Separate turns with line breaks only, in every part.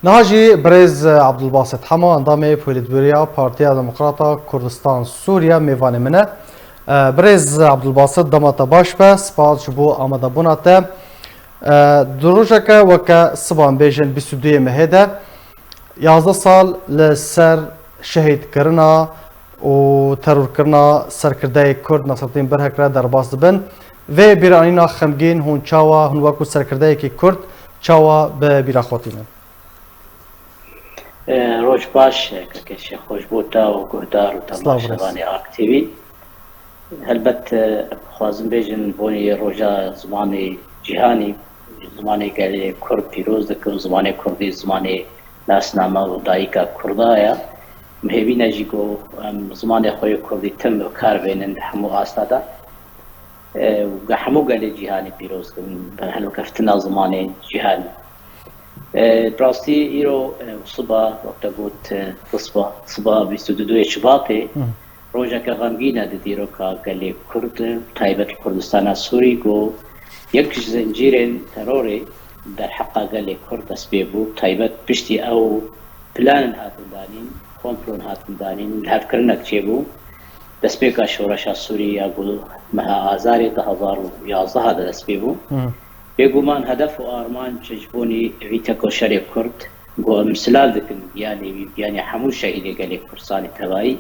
نهاجي برز عبدالباسط حما اندامي بوليتبوريا بارتيا ديمقراطا كردستان سوريا ميفاني منه برز عبدالباسط دمتا باش بس سپاس بو آماده بوناته دروجك وكا سبان بيجن 22 مهده 11 سال لسر شهيد كرنا و ترور كرنا سركرداي كرد نصرتين برهكرا درباس دبن و بيرانينا خمگين هون چاوا هون وكو سركرداي كي كرد چاوا ببيرا خوتينن
روش باش كشي خوش بوتا و گهدار و تماشاوانی اکتیوی هلبت خوازم بیجن بونی روژا زمانی جهانی زمانی گلی کرد پیروز دکن زمانی کردی زمانی ناسنامه و دایکا کردایا مهبی نجیگو زمانی خوی کردی تم و کار بینند همو آستادا و همو گلی جهانی پیروز کن هلو کفتنا زمانی جهانی براستی ایرو صبح وقتا گوت صبح 22 شباطی روژا که غمگینه دیرو که گلی کرد تایبت کردستان سوری گو یک زنجیر تروری در حقا گلی کرد اسبیبو تایبت پشتی او پلان هاتن دانین کمپلون هاتن دانین هات کرنک چه بو دسپیکا شورش سوری یا گو مها آزاری 2011 دسپیبو بيقومان هدف وارمان تجبوني فيتاكو شري كرد قو مسلال دكن يعني حمو شهيدي قالي كرساني تباي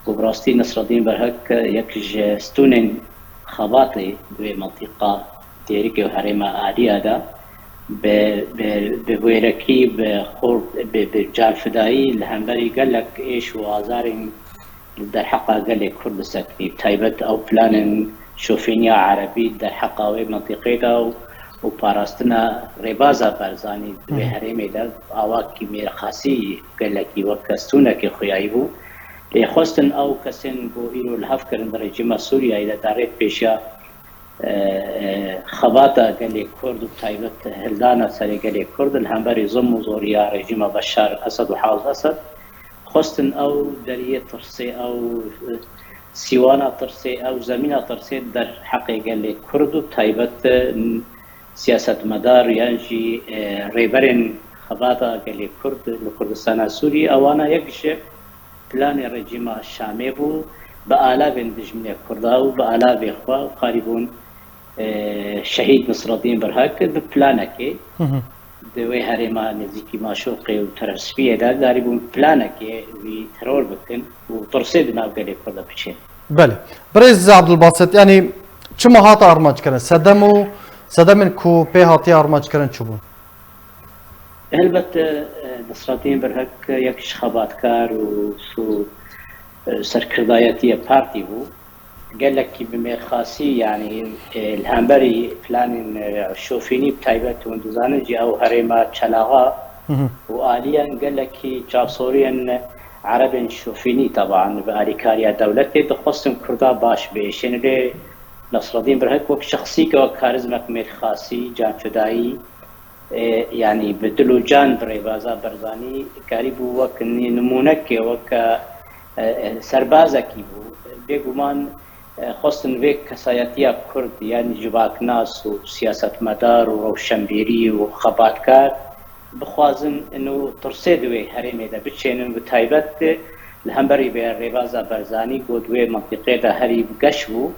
وبراستي نصر الدين برهك يكج ستونين خباطي بمنطقة تيريكي وحريمة عالية دا بويركي بخور بجال فدائي الهنبري قال لك ايش وازارين در حقا قال لي كرد سكتي تايبت او بلان شوفينيا عربي در حقا وي منطقه و پاراستنا ربازا برزاني به هرمي ده اواكي مير خاصي قالكي وكستونه كي خيايبو لخوستن او كسن بو ايرو الهفكرن رجيم سوريا الى داريت بيشا خباتا قالي كرد تايبت هلدانا سري قالي كرد الهمبري زم زوريا رجيم بشار الاسد وحافظ اسد خوستن او دريه ترسي او سيوانا ترسي او زمينة ترسي در حقيقة لكردو تايبت سياسة مدار ينجي ريبرين خباطة قال كرد لكردستان سوري اوانا يكش بلان الرجيم الشامي بو بآلاف دجمنة كرداو بآلاف اخوة قاربون شهيد نصر الدين برهك ببلانكي دوي هرما نزيكي ماشوقي وترسبية دا قاربون بلانكي وترور بكن وترصيد ما قال كرد بشين
بله برز عبدالباسط يعني چه هات ارماج كرن صدمن کو به هاتی ارماج كرن چه بون
البته نصر الدين برهك يكش خباتكار و سو سركردايتي بارتي بو قال لك بمير خاصي يعني الهامبري فلان شوفيني بتايبت وندوزانجي او هريما تشلاغا واليا قال لك جاسوريا عرب شوفيني طبعا باريكاريا دولتي تخصم كردا باش بيشين لي نصر الدين برهك وك شخصي كاريزمك مير خاصي جان فدائي يعني بدلو جان بريبازا برزاني قريب وك نمونك وك سربازكي بو بيغمان خصن ويك كساياتيا كرد يعني جباك ناس وسياسة مدار وروشنبيري وخباتكار بخوازن انه ترسيدوي هرمي دا بتشينن بتايبت الهمبري بريبازا برزاني قدوي منطقه دا هري بقشبو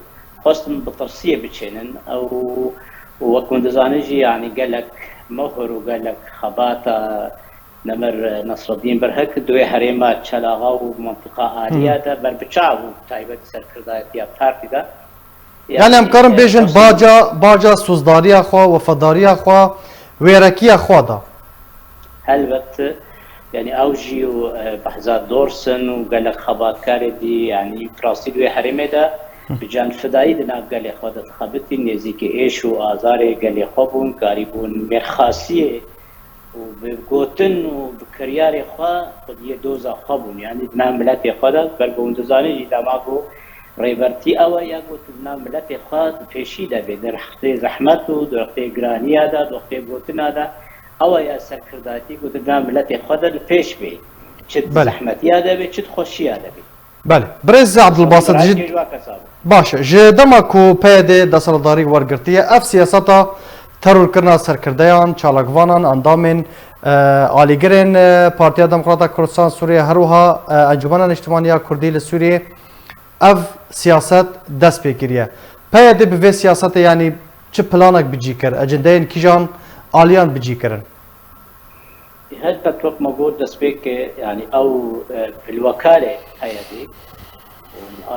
خصن بترسيه بتشينن او وكوندزانجي يعني قال لك مهر وقال لك خباطه نمر نصر الدين برهك دوي هريما تشلاغا ومنطقه عاليه دا بربچاو تايبت سركردايتيا بارتي دا
يعني امكارم بيجن باجا سوزداري اخوا وفداري اخوا ويركي اخوا دا
البته يعني اوجي وبحزات دورسن وقال لك خباتكاري دي يعني براسي دوي هريمه دا بجان فدائي دنا قال لي خودت خبتي نزيكي ايش وازاري قال لي خبون قريبون مرخاصيه وبقوتن وبكرياري خوا قد يدوزا خبون يعني دنا ملاتي خودت برقون دزاني جدا ماكو ريبرتي او يا قوت دنا ملاتي خوا فيشي دا بدر حقي زحمته درختي جرانيا دا درختي قوتنا دا او يا سركرداتي قلت لهم ملتي خدر فيش بي شد زحمتي هذا بي شد خوشي هذا بي
بله برز عبدالباسط جد باشا جدما كو بيدي دسالداري ورقرتيه اف سياستا ترور کرنا سرکردیان چالاکوانان اندامین آلیگرین پارتیا دموکراتا کردستان سوریه هروها انجمن اجتماعی کردی لسوریه اف سیاست دست بگیریه پیاده به سیاست یعنی چه پلانک بجی کر اجنده این کیجان آلیان بجی کرن
هل بتوقع موجود دسبيك يعني او في الوكاله هيدي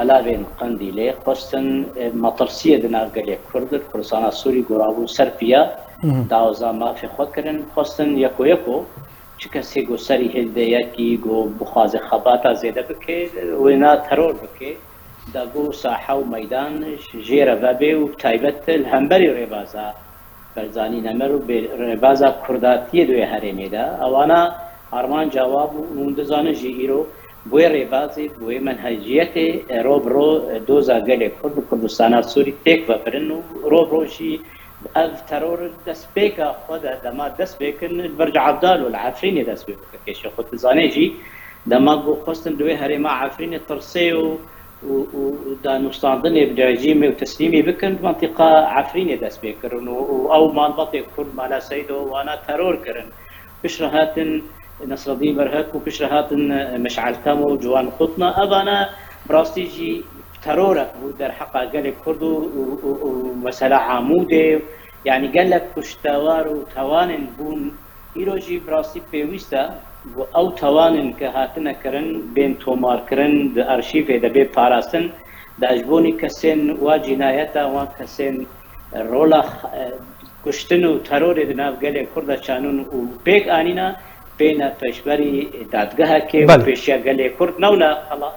آلافين قنديلي خصوصا مطرسيه دنا قال كرد كردستان السوري قرابو سرفيا داوزا ما في خكرن خصوصا يكو چکه سیگو سری هلده یکی گو بخواز خباتا زیده بکه وینا ترور بکه دا گو ساحه و میدان جیره وبه و تایبت الهمبری ریبازا برزانی نمر و ریبازا کرداتی دوی هرمی دا اوانا ارمان جواب مندزان جیرو بوی ریبازی بوی منهجیت رو برو دوزا گل کرد کردستان سوری تک و برن رو بروشی اف ترور دسبيكا خدا دما دسبيكن برجع عبدال والعفريني دسبيكا كيش خد زانيجي دما جو خصن دوي هريما عفريني ترسيو ودا نصاندني برجيمي وتسليمي بكن منطقه عفريني دسبيكر او منطقه كرد مالا سيدو وانا ترور كرن بشرهات نصر الدين برهك وبشرهات مشعل كامو جوان قطنا ابانا براستيجي ترورك در حقا قال كرد ومسألة عموده يعني قال لك كشتوار وتوان بون إيروجي براسي بيويستا أو توان كهاتنا كرن بين تومار كرن د أرشيف دا بي باراستن دا أجبوني كسين وجنايتا وكسين رولا كشتن وترور دنا قال كرد شانون وبيك آنينا بين بيشبري دادقها كي وبيشيا قال كرد نونا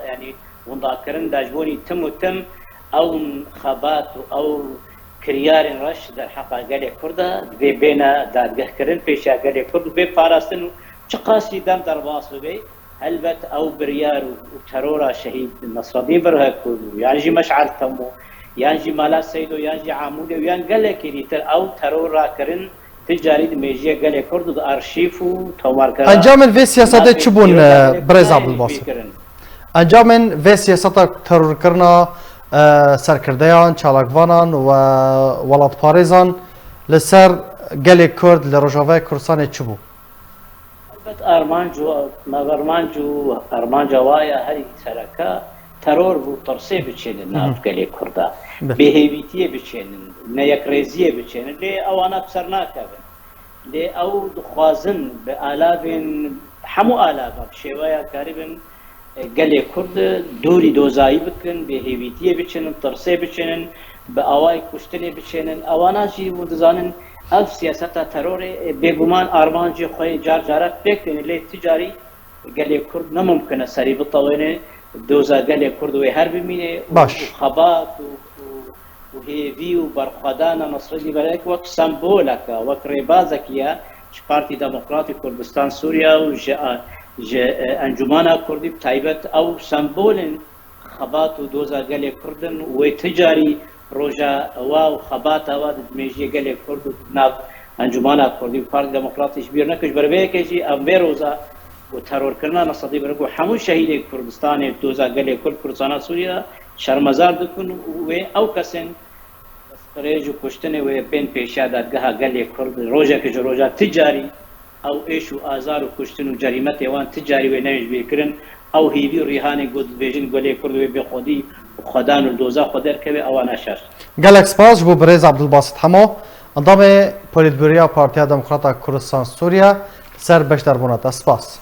يعني ونداكرن داجبوني تم وتم او خبات او كريار رش در حقا قال كردا بي بينا دادگه كرن پیشا قال كرد بي فارستن چقاسي دم در واسو بي هلبت او بريار وترورا شهيد نصر الدين برهك يعني مشعل تمو يعني مالا سيدو يعني عمود يعني قال كريتر او ترورا كرن تجاري ميجيا قال كرد ارشيف وتومار كرن
انجام في سياسات تشبون برز عبد الباسط انجامن و سیاست ترور کرنا سرکردیان چالاکوانان و ولات پاریزان لسر گل کرد لروجاوه کردستان چی بو؟
البته ارمان جوایا هری سرکا ترور بو ترسی بچینن ناف گل کردا بهیویتی بچینن نه یک ریزیه بچینن لی اوانا بسرنا کبن لی او دخوازن به آلابین همو آلابا بشیوایا کاریبن قال كرد دوري دوزاي بكن بهيفيتيه بچنن ترسي بچنن باواي كشتني بچنن اوانا جي ودزانن اف سياستا ترور بيغمان ارمانجي خوي جار جارات بكن لي تجاري قال كرد نممكن سري بالطوينه دوزا قال كرد وهر بمينه وخبات وهيفي وبرخدانا نصري برك وك سمبولك وك ريبازكيا بارتي ديمقراطي كردستان سوريا وجاء انجمانا كردي بتايبت او سمبول خبات ودوزا قال كردن وتجاري روجا واو خبات واد ميجي قال كرد ناب انجمانا كردي بارتي ديمقراطي شبير نكش بربيكجي امبيروزا وترور كرنا نصدي بركو حمو شهيد كردستان دوزا قال كرد كردستان سوريا شرمزار دكن و او كسن ريجو كشتني و بين بيشا دادگاه قال كرد روجا كجروجا تجاري او ايشو ازار وكشتن وجريمه وان تجاري ونيج بيكرن او هيبي ريهاني قد بيجن قولي كردوي بخودي وخدان الدوزا خدر كبي او انا شر
جالكس باز بو برز عبد الباسط حمو انضم بوليتبوريا بارتيا ديمقراطا كردستان سوريا سر بشتر بونات اسپاس